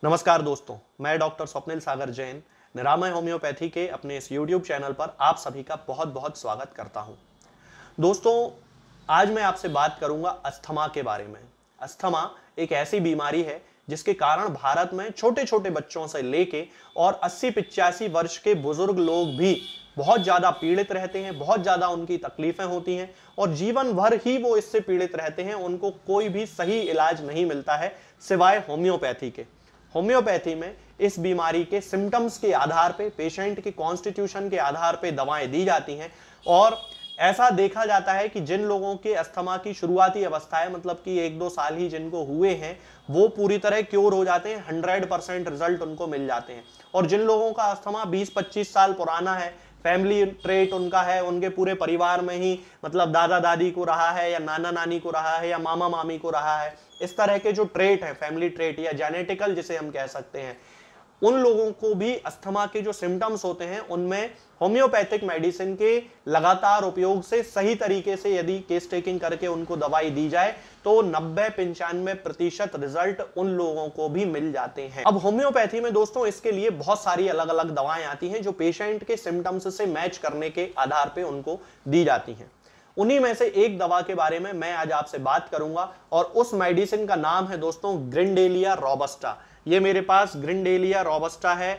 नमस्कार दोस्तों, मैं डॉक्टर स्वप्निल सागर जैन निरामय होम्योपैथी के अपने इस YouTube चैनल पर आप सभी का बहुत बहुत स्वागत करता हूं। दोस्तों, आज मैं आपसे बात करूंगा अस्थमा के बारे में। अस्थमा एक ऐसी बीमारी है जिसके कारण भारत में छोटे छोटे बच्चों से लेके और 80-85 वर्ष के बुजुर्ग लोग भी बहुत ज्यादा पीड़ित रहते हैं, बहुत ज्यादा उनकी तकलीफें होती हैं और जीवन भर ही वो इससे पीड़ित रहते हैं। उनको कोई भी सही इलाज नहीं मिलता है सिवाय होम्योपैथी के। होम्योपैथी में इस बीमारी के सिम्टम्स के आधार पे, पेशेंट के कॉन्स्टिट्यूशन के आधार पे दवाएं दी जाती हैं और ऐसा देखा जाता है कि जिन लोगों के अस्थमा की शुरुआती अवस्था है, मतलब कि 1-2 साल ही जिनको हुए हैं, वो पूरी तरह क्योर हो जाते हैं, 100% रिजल्ट उनको मिल जाते हैं। और जिन लोगों का अस्थमा 20-25 साल पुराना है, फैमिली ट्रेट उनका है, उनके पूरे परिवार में ही मतलब दादा दादी को रहा है या नाना नानी को रहा है या मामा मामी को रहा है, इस तरह के जो ट्रेट है, फैमिली ट्रेट या जेनेटिकल जिसे हम कह सकते हैं, उन लोगों को भी अस्थमा के जो सिम्टम्स होते हैं उनमें होम्योपैथिक मेडिसिन के लगातार उपयोग से सही तरीके से यदि केस टेकिंग करके उनको दवाई दी जाए तो 90-95% रिजल्ट उन लोगों को भी मिल जाते हैं। अब होम्योपैथी में दोस्तों इसके लिए बहुत सारी अलग अलग दवाएं आती हैं जो पेशेंट के सिम्टम्स से मैच करने के आधार पर उनको दी जाती हैं। उन्हीं में से एक दवा के बारे में मैं आज आपसे बात करूंगा और उस मेडिसिन का नाम है दोस्तों ग्रिंडेलिया रोबस्टा। ये मेरे पास ग्रिंडेलिया रोबस्टा है।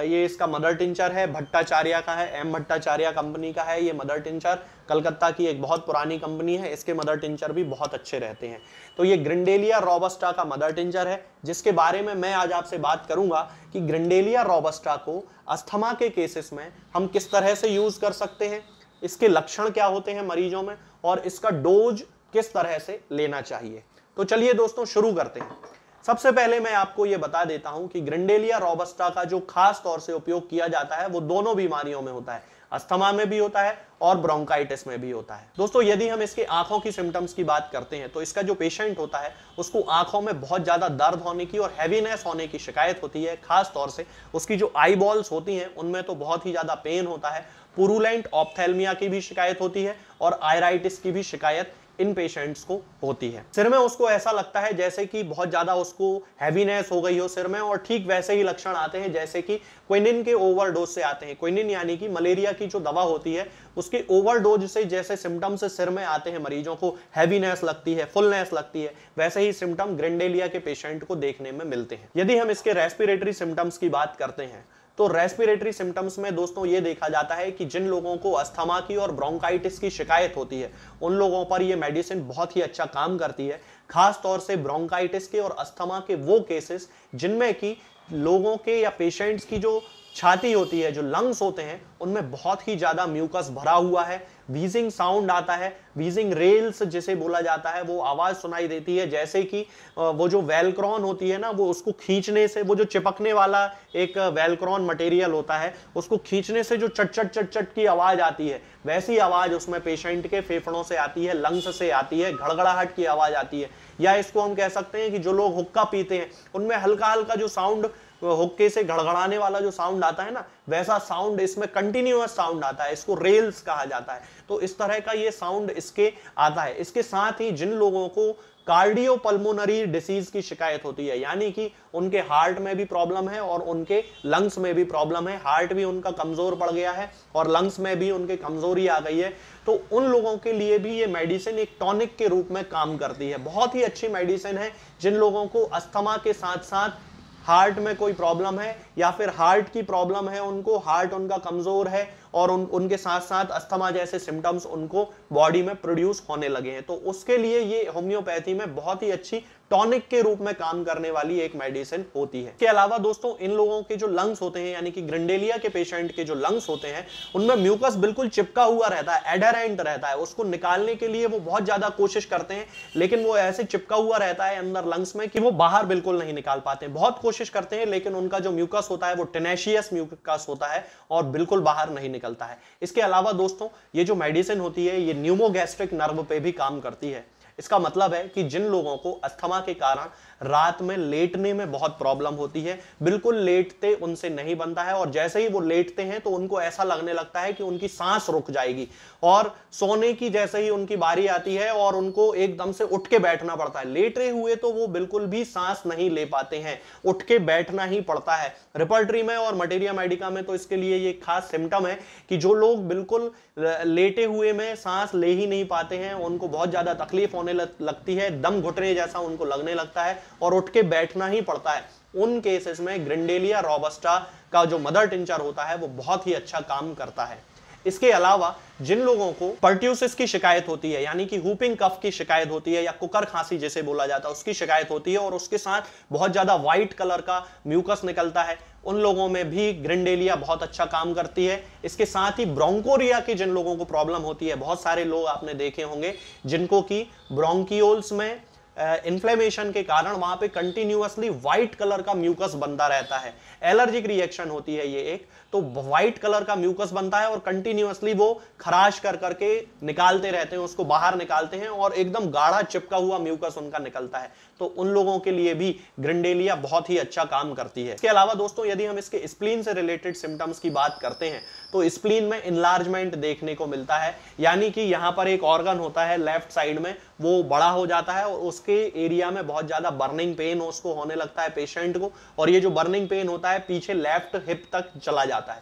ये इसका मदर टिंचर है, भट्टाचार्य का है, एम भट्टाचार्य कंपनी का है। ये मदर टिंचर कलकत्ता की एक बहुत पुरानी कंपनी है, इसके मदर टिंचर भी बहुत अच्छे रहते हैं। तो ये ग्रिंडेलिया रोबस्टा का मदर टिंचर है जिसके बारे में मैं आज आपसे बात करूंगा कि ग्रिंडेलिया रोबस्टा को अस्थमा के केसेस में हम किस तरह से यूज कर सकते हैं, इसके लक्षण क्या होते हैं मरीजों में और इसका डोज किस तरह से लेना चाहिए। तो चलिए दोस्तों शुरू करते हैं। सबसे पहले मैं आपको यह बता देता हूं कि ग्रिंडेलिया रोबस्टा का जो खास तौर से उपयोग किया जाता है वो दोनों बीमारियों में होता है, अस्थमा में भी होता है और ब्रोंकाइटिस में भी होता है। दोस्तों, यदि हम इसके आंखों की सिम्टम्स की बात करते हैं तो इसका जो पेशेंट होता है उसको आंखों में बहुत ज्यादा दर्द होने की और हैवीनेस होने की शिकायत होती है। खास तौर से उसकी जो आई बॉल्स होती हैं उनमें तो बहुत ही ज्यादा पेन होता है। पुरुलेंट ऑप्थेल्मिया की भी शिकायत होती है और आयराइटिस की भी शिकायत इन पेशेंट्स को होती है। सिर में उसको ऐसा लगता है जैसे कि बहुत ज्यादा उसको हैवीनेस हो गई हो सिर में, और ठीक वैसे ही लक्षण आते हैं जैसे कि क्विनिन के ओवरडोज से आते हैं। क्विनिन यानी कि मलेरिया की जो दवा होती है उसके ओवरडोज से जैसे सिम्टम्स सिर में आते हैं, मरीजों को हैवीनेस लगती है, फुलनेस लगती है, वैसे ही सिम्टम ग्रिंडेलिया के पेशेंट को देखने में मिलते हैं। यदि हम इसके रेस्पिरेटरी सिम्टम्स की बात करते हैं तो रेस्पिरेटरी सिम्टम्स में दोस्तों ये देखा जाता है कि जिन लोगों को अस्थमा की और ब्रोंकाइटिस की शिकायत होती है उन लोगों पर ये मेडिसिन बहुत ही अच्छा काम करती है। खास तौर से ब्रोंकाइटिस के और अस्थमा के वो केसेस जिनमें कि लोगों के या पेशेंट्स की जो छाती होती है, जो लंग्स होते हैं, उनमें बहुत ही ज्यादा म्यूकस भरा हुआ है, वीजिंग साउंड आता है, वीजिंग रेल्स जिसे बोला जाता है, वो आवाज सुनाई देती है जैसे कि वो जो वेलक्रॉन होती है ना, वो उसको खींचने से, वो जो चिपकने वाला एक वेलक्रॉन मटेरियल होता है, उसको खींचने से जो चट चट चट चट की आवाज आती है, वैसी आवाज उसमें पेशेंट के फेफड़ों से आती है, लंग्स से आती है, घड़घड़ाहट की आवाज आती है। या इसको हम कह सकते हैं कि जो लोग हुक्का पीते हैं उनमें हल्का हल्का जो साउंड, हुक्के से घड़घड़ाने वाला जो साउंड आता है ना, वैसा साउंड इसमें कंटिन्यूअस साउंड आता है, इसको रेल्स कहा जाता है। तो इस तरह का ये साउंड इसके आता है। इसके साथ ही जिन लोगों को कार्डियोपल्मोनरी डिसीज की शिकायत होती है, यानी कि उनके हार्ट में भी प्रॉब्लम है और उनके लंग्स में भी प्रॉब्लम है, हार्ट भी उनका कमजोर पड़ गया है और लंग्स में भी उनके कमजोरी आ गई है, तो उन लोगों के लिए भी ये मेडिसिन एक टॉनिक के रूप में काम करती है। बहुत ही अच्छी मेडिसिन है जिन लोगों को अस्थमा के साथ साथ हार्ट में कोई प्रॉब्लम है या फिर हार्ट की प्रॉब्लम है, उनको हार्ट उनका कमजोर है और उनके साथ साथ अस्थमा जैसे सिम्टम्स उनको बॉडी में प्रोड्यूस होने लगे हैं, तो उसके लिए ये होम्योपैथी में बहुत ही अच्छी टॉनिक के रूप में काम करने वाली एक मेडिसिन होती है। इसके अलावा दोस्तों इन लोगों के जो लंग्स होते हैं, यानी कि ग्रिंडेलिया के पेशेंट के जो लंग्स होते हैं, उनमें म्यूकस बिल्कुल चिपका हुआ रहता है, एडहेरेंट रहता है। उसको निकालने के लिए वो बहुत ज्यादा कोशिश करते हैं लेकिन वो ऐसे चिपका हुआ रहता है अंदर लंग्स में कि वो बाहर बिल्कुल नहीं निकाल पाते। बहुत कोशिश करते हैं लेकिन उनका जो म्यूकस होता है वो टेनेशियस म्यूकस होता है और बिल्कुल बाहर नहीं निकलता है। इसके अलावा दोस्तों ये जो मेडिसिन होती है ये न्यूमोगैस्ट्रिक नर्व पे भी काम करती है। इसका मतलब है कि जिन लोगों को अस्थमा के कारण रात में लेटने में बहुत प्रॉब्लम होती है, बिल्कुल लेटते उनसे नहीं बनता है और जैसे ही वो लेटते हैं तो उनको ऐसा लगने लगता है कि उनकी सांस रुक जाएगी और सोने की जैसे ही उनकी बारी आती है और उनको एकदम से उठ के बैठना पड़ता है। लेटे हुए तो वो बिल्कुल भी सांस नहीं ले पाते हैं, उठ के बैठना ही पड़ता है। रिपर्टरी में और मटेरिया मेडिका में तो इसके लिए ये खास सिम्टम है कि जो लोग बिल्कुल लेटे हुए में सांस ले ही नहीं पाते हैं, उनको बहुत ज्यादा तकलीफ होने लगती है, दम घुटने जैसा उनको लगने लगता है और उठ के बैठना ही पड़ता है। उन केसेस में ग्रिंडेलिया रोबस्टा का जो मदर टिंचर होता है वो बहुत ही अच्छा काम करता है। इसके अलावा जिन लोगों को पर्ट्यूसिस की शिकायत होती है, यानी कि हुपिंग कफ की शिकायत होती है या कुकर खांसी जिसे बोला जाता है उसकी शिकायत होती है और उसके साथ बहुत ज्यादा व्हाइट कलर का म्यूकस निकलता है, उन लोगों में भी ग्रिंडेलिया बहुत अच्छा काम करती है। इसके साथ ही ब्रोंकोरिया की जिन लोगों को प्रॉब्लम होती है, बहुत सारे लोग आपने देखे होंगे जिनको कि ब्रोंकियोल्स में इन्फ्लेमेशन के कारण वहां पे कंटिन्यूअसली व्हाइट कलर का म्यूकस बनता रहता है, एलर्जिक रिएक्शन होती है ये एक, तो व्हाइट कलर का म्यूकस बनता है और कंटिन्यूअसली वो खराश कर करके निकालते रहते हैं, उसको बाहर निकालते हैं और एकदम गाढ़ा चिपका हुआ म्यूकस उनका निकलता है। तो उन लोगों के लिए भी ग्रिंडेलिया बहुत ही अच्छा काम करती है। इसके अलावा दोस्तों यदि हम इसके स्प्लीन से रिलेटेड सिम्टम्स की बात करते हैं तो स्प्लीन में इनलार्जमेंट देखने को मिलता है, यानी कि यहाँ पर एक ऑर्गन होता है लेफ्ट साइड में, वो बड़ा हो जाता है और उसके एरिया में बहुत ज्यादा बर्निंग पेन उसको होने लगता है पेशेंट को, और ये जो बर्निंग पेन होता है पीछे लेफ्ट हिप तक चला जाता है।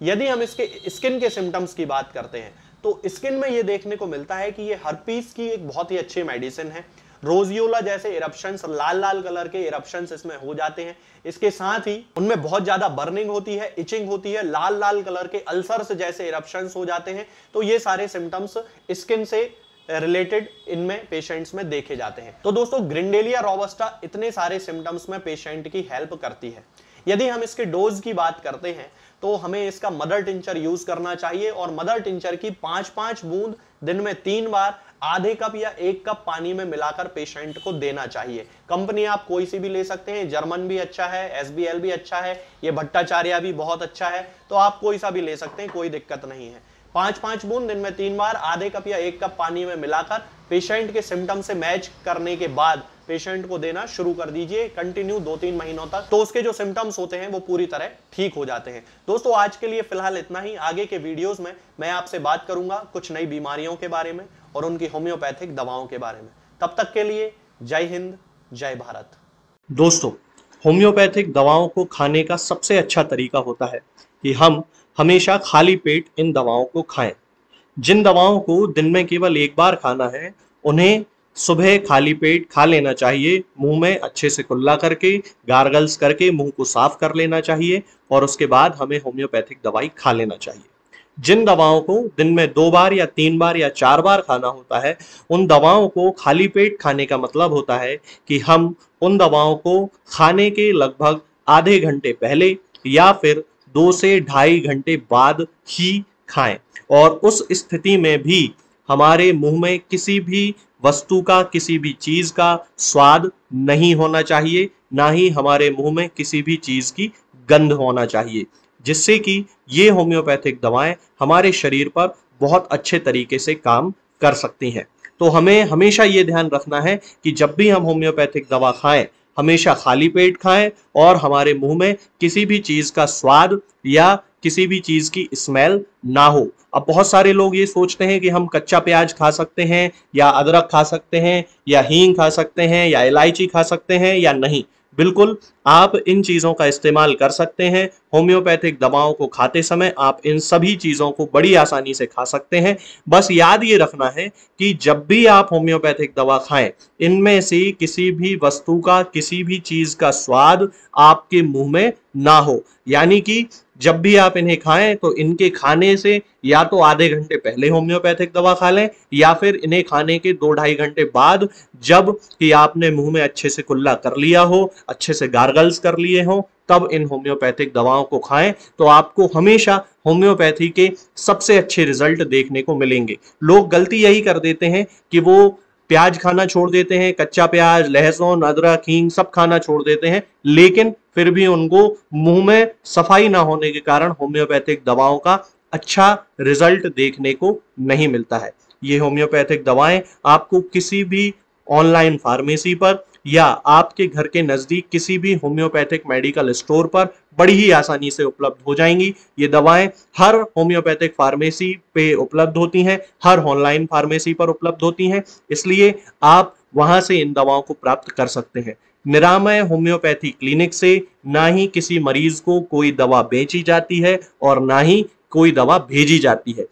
यदि हम इसके स्किन के सिम्टम्स की बात करते हैं तो स्किन में ये देखने को मिलता है कि ये हर्पीस की एक बहुत ही अच्छी मेडिसिन है। रोजियोला जैसे इरप्शंस, लाल लाल कलर के इरप्शंस इसमें हो जाते हैं। इसके साथ ही उनमें बहुत ज्यादा बर्निंग होती है, इचिंग होती है, लाल लाल कलर के अल्सर्स जैसे इरप्शंस हो जाते हैं। तो ये सारे सिम्टम्स स्किन से रिलेटेड इनमें पेशेंट्स में देखे जाते हैं। तो दोस्तों ग्रिंडेलिया रोबस्टा इतने सारे सिम्टम्स में पेशेंट की हेल्प करती है। यदि हम इसके डोज की बात करते हैं तो हमें इसका मदर टिंचर यूज करना चाहिए और मदर टिंचर की 5-5 बूंद दिन में 3 बार आधे कप या 1 कप पानी में मिलाकर पेशेंट को देना चाहिए। कंपनी आप कोई सी भी ले सकते हैं, जर्मन भी अच्छा है, SBL भी अच्छा है, ये भट्टाचार्य भी बहुत अच्छा है, तो आप कोई सा भी ले सकते हैं, कोई दिक्कत नहीं है। 5-5 बूंद दिन में 3 बार आधे कप या 1 कप पानी में मिलाकर पेशेंट के सिम्टम से मैच करने के बाद पेशेंट को देना शुरू कर दीजिए कंटिन्यू 2-3 महीनों तक, तो उसके जो सिम्टम्स होते हैं वो पूरी तरह ठीक हो जाते हैं। दोस्तों आज के लिए फिलहाल इतना ही। आगे के वीडियोस में मैं आपसे बात करूंगा कुछ नई बीमारियों के बारे में और उनकी होम्योपैथिक दवाओं के बारे में। तब तक के लिए जय हिंद, जय भारत। दोस्तों होम्योपैथिक दवाओं को खाने का सबसे अच्छा तरीका होता है कि हम हमेशा खाली पेट इन दवाओं को खाएं। जिन दवाओं को दिन में केवल 1 बार खाना है उन्हें सुबह खाली पेट खा लेना चाहिए, मुंह में अच्छे से कुल्ला करके, गार्गल्स करके मुंह को साफ कर लेना चाहिए और उसके बाद हमें होम्योपैथिक दवाई खा लेना चाहिए। जिन दवाओं को दिन में 2 बार या 3 बार या 4 बार खाना होता है उन दवाओं को खाली पेट खाने का मतलब होता है कि हम उन दवाओं को खाने के लगभग आधे घंटे पहले या फिर 2 से 2.5 घंटे बाद ही खाएं और उस स्थिति में भी हमारे मुंह में किसी भी वस्तु का, किसी भी चीज का स्वाद नहीं होना चाहिए, ना ही हमारे मुंह में किसी भी चीज की गंध होना चाहिए, जिससे कि ये होम्योपैथिक दवाएं हमारे शरीर पर बहुत अच्छे तरीके से काम कर सकती हैं। तो हमें हमेशा ये ध्यान रखना है कि जब भी हम होम्योपैथिक दवा खाएं हमेशा खाली पेट खाएं और हमारे मुंह में किसी भी चीज का स्वाद या किसी भी चीज की स्मेल ना हो। अब बहुत सारे लोग ये सोचते हैं कि हम कच्चा प्याज खा सकते हैं या अदरक खा सकते हैं या हींग खा सकते हैं या इलायची खा सकते हैं या नहीं। बिल्कुल आप इन चीज़ों का इस्तेमाल कर सकते हैं। होम्योपैथिक दवाओं को खाते समय आप इन सभी चीज़ों को बड़ी आसानी से खा सकते हैं। बस याद ये रखना है कि जब भी आप होम्योपैथिक दवा खाएं इनमें से किसी भी वस्तु का, किसी भी चीज़ का स्वाद आपके मुंह में ना हो, यानी कि जब भी आप इन्हें खाएं तो इनके खाने से या तो आधे घंटे पहले होम्योपैथिक दवा खा लें या फिर इन्हें खाने के 2-2.5 घंटे बाद, जब कि आपने मुंह में अच्छे से कुल्ला कर लिया हो, अच्छे से गार्गल्स कर लिए हो, तब इन होम्योपैथिक दवाओं को खाएं तो आपको हमेशा होम्योपैथी के सबसे अच्छे रिजल्ट देखने को मिलेंगे। लोग गलती यही कर देते हैं कि वो प्याज खाना छोड़ देते हैं, कच्चा प्याज, लहसुन, अदरक, हींग सब खाना छोड़ देते हैं, लेकिन फिर भी उनको मुंह में सफाई ना होने के कारण होम्योपैथिक दवाओं का अच्छा रिजल्ट देखने को नहीं मिलता है। ये होम्योपैथिक दवाएं आपको किसी भी ऑनलाइन फार्मेसी पर या आपके घर के नजदीक किसी भी होम्योपैथिक मेडिकल स्टोर पर बड़ी ही आसानी से उपलब्ध हो जाएंगी। ये दवाएं हर होम्योपैथिक फार्मेसी पे उपलब्ध होती हैं, हर ऑनलाइन फार्मेसी पर उपलब्ध होती हैं, इसलिए आप वहां से इन दवाओं को प्राप्त कर सकते हैं। निरामय होम्योपैथी क्लिनिक से ना ही किसी मरीज को कोई दवा बेची जाती है और ना ही कोई दवा भेजी जाती है।